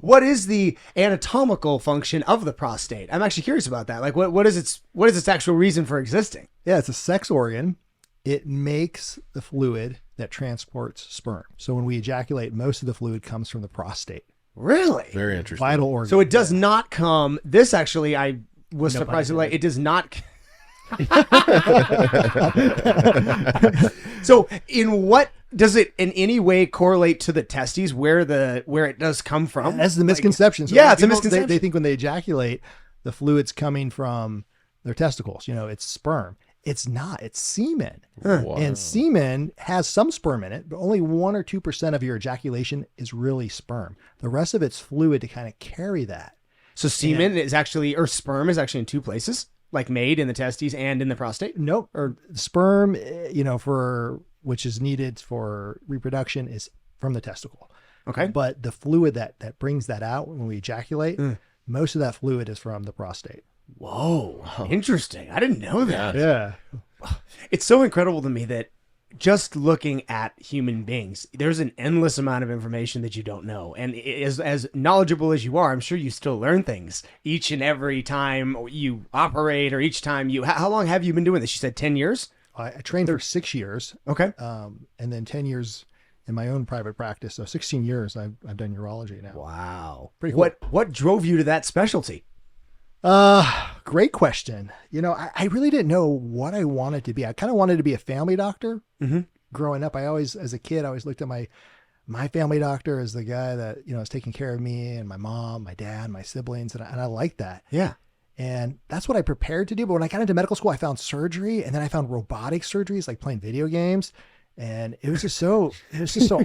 What is the anatomical function of the prostate? I'm actually curious about that. Like, what is its actual reason for existing? Yeah, it's a sex organ. It makes the fluid that transports sperm. So when we ejaculate, most of the fluid comes from the prostate. Really? Very interesting. Vital organ. So it does not come. This actually, I was surprised. Like, it does not. So in what does it in any way correlate to the testes where it does come from? That's the misconception. So yeah, it's a people, misconception. They think when they ejaculate, the fluid's coming from their testicles. It's sperm. It's not. It's semen. Wow. And semen has some sperm in it, but only 1 or 2% of your ejaculation is really sperm. The rest of it's fluid to kind of carry that. So semen is actually, or sperm is actually in two places, like made in the testes and in the prostate? Nope. Or sperm, for which is needed for reproduction is from the testicle. Okay. But the fluid that brings that out when we ejaculate, most of that fluid is from the prostate. Whoa. Interesting. I didn't know that. Yeah. It's so incredible to me that just looking at human beings, there's an endless amount of information that you don't know. And as knowledgeable as you are, I'm sure you still learn things each and every time you operate or each time how long have you been doing this? You said 10 years? I trained for 6 years. Okay. And then 10 years in my own private practice. So 16 years I've done urology now. Wow. Pretty cool. What drove you to that specialty? Great question. I really didn't know what I wanted to be. I kind of wanted to be a family doctor. Growing up, as a kid, I always looked at my family doctor as the guy that, was taking care of me and my mom, my dad, my siblings. And I liked that. Yeah. And that's what I prepared to do. But when I got into medical school, I found surgery, and then I found robotic surgeries, like playing video games. And it was just so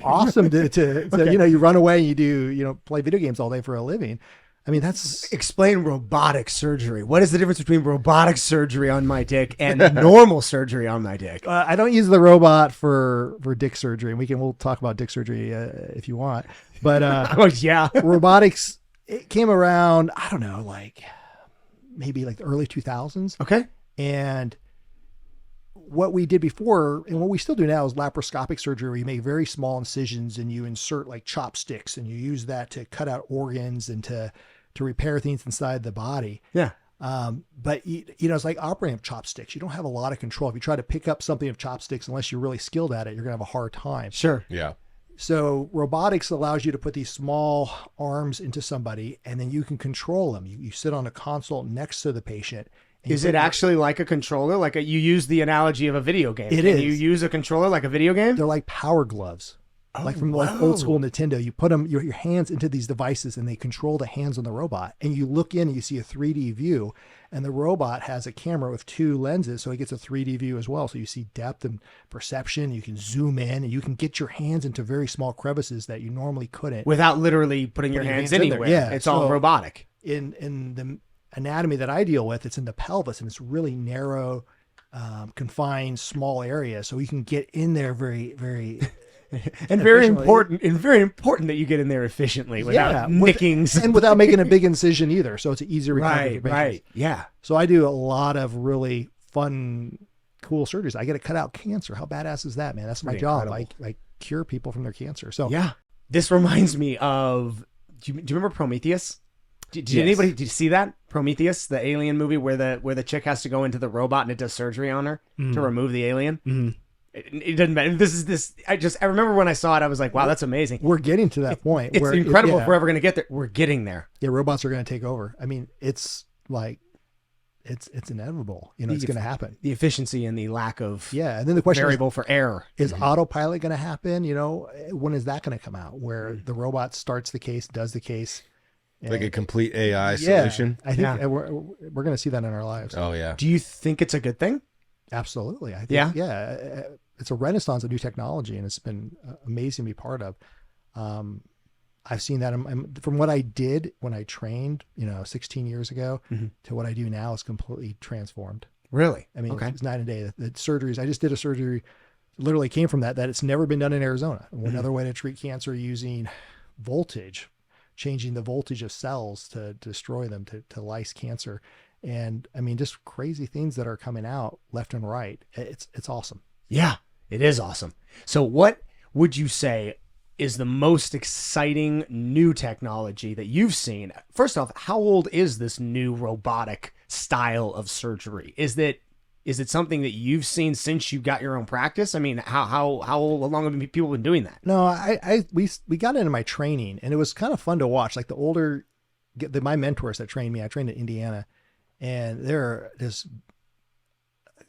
awesome to you run away and you do, play video games all day for a living. I mean, explain robotic surgery. What is the difference between robotic surgery on my dick and normal surgery on my dick? I don't use the robot for dick surgery, and we'll talk about dick surgery if you want. But oh yeah, robotics, it came around, I don't know, maybe the early 2000s. Okay. And what we did before, and what we still do now, is laparoscopic surgery, where you make very small incisions and you insert chopsticks, and you use that to cut out organs and to repair things inside the body. Yeah. But it's like operating with chopsticks. You don't have a lot of control. If you try to pick up something of chopsticks, unless you're really skilled at it, you're gonna have a hard time. Sure. Yeah. So robotics allows you to put these small arms into somebody, and then you can control them. You sit on a console next to the patient. Is it actually like a controller? You use the analogy of a video game. It is. You use a controller like a video game? They're like power gloves. From old school Nintendo. You put your hands into these devices, and they control the hands on the robot. And you look in and you see a 3D view, and the robot has a camera with 2 lenses, so it gets a 3D view as well. So you see depth and perception. You can zoom in, and you can get your hands into very small crevices that you normally couldn't. Without literally putting your hands anywhere. Yeah. It's all robotic. In the anatomy that I deal with, it's in the pelvis, and it's really narrow, confined, small area. So you can get in there very, very... and very important that you get in there efficiently without nickings and without making a big incision either. So it's an easier recovery. Right. Yeah. So I do a lot of really fun, cool surgeries. I get to cut out cancer. How badass is that, man? That's my job. I cure people from their cancer. So yeah, this reminds me of. Do you remember Prometheus? Did you see that Prometheus, the alien movie where the chick has to go into the robot and it does surgery on her to remove the alien? Mm-hmm. It doesn't matter. I remember when I saw it, I was like, wow, that's amazing. We're getting to that point. It's incredible if we're ever going to get there. We're getting there. Yeah, robots are going to take over. I mean, it's inevitable. It's going to happen. The efficiency and the lack of and then the question variable for error. Is autopilot going to happen? When is that going to come out? Where the robot starts the case, does the case. Like a complete AI solution? I think we're going to see that in our lives. Oh, yeah. Do you think it's a good thing? Absolutely. I think, it's a renaissance of new technology, and it's been amazing to be part of. I've seen that from what I did when I trained, 16 years ago to what I do now is completely transformed. Really? I mean, it's night and day. The surgeries, I just did a surgery, literally came from that it's never been done in Arizona. Another way to treat cancer using voltage, changing the voltage of cells to destroy them, to lyse cancer. And I mean, just crazy things that are coming out left and right. It's awesome. Yeah, it is awesome. So what would you say is the most exciting new technology that you've seen? First off, how old is this new robotic style of surgery? Is it something that you've seen since you got your own practice? I mean, how long have people been doing that? No, we got into my training, and it was kind of fun to watch. Like my mentors that trained me, I trained in Indiana, and they're just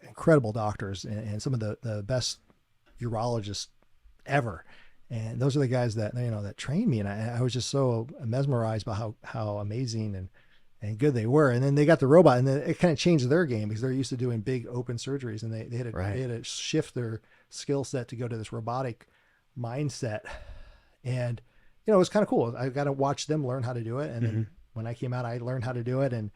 incredible doctors and some of the best urologists ever. And those are the guys that, that trained me. And I was just so mesmerized by how amazing and good they were. And then they got the robot, and then it kind of changed their game because they're used to doing big open surgeries, and they had to shift their skill set to go to this robotic mindset. And, it was kind of cool. I got to watch them learn how to do it. And then when I came out, I learned how to do it, and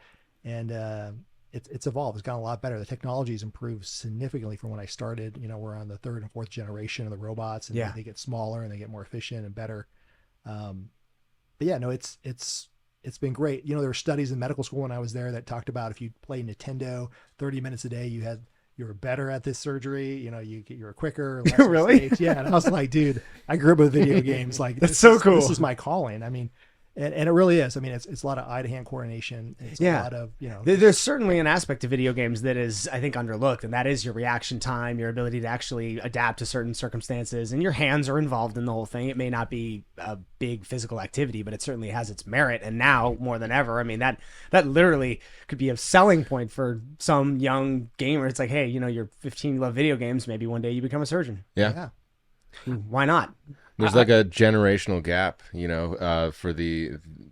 it's evolved. It's gotten a lot better. The technology's improved significantly from when I started. We're on the 3rd and 4th generation of the robots, and they get smaller and they get more efficient and better. But yeah, no, it's been great. There were studies in medical school when I was there that talked about if you play Nintendo 30 minutes a day, you were better at this surgery. You were quicker. Really? Mistakes. Yeah. And I was like, dude, I grew up with video games. Like, that's so cool. This is my calling. I mean, and it really is. I mean, it's a lot of eye to hand coordination. It's a lot of, There's certainly an aspect of video games that is, I think, underlooked, and that is your reaction time, your ability to actually adapt to certain circumstances, and your hands are involved in the whole thing. It may not be a big physical activity, but it certainly has its merit. And now more than ever, I mean, that literally could be a selling point for some young gamer. It's like, hey, you're 15, you love video games. Maybe one day you become a surgeon. Yeah. Why not? There's like a generational gap, for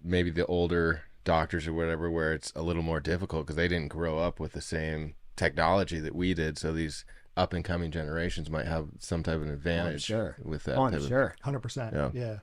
maybe the older doctors or whatever, where it's a little more difficult because they didn't grow up with the same technology that we did. So these up and coming generations might have some type of advantage with that. 100%. Yeah.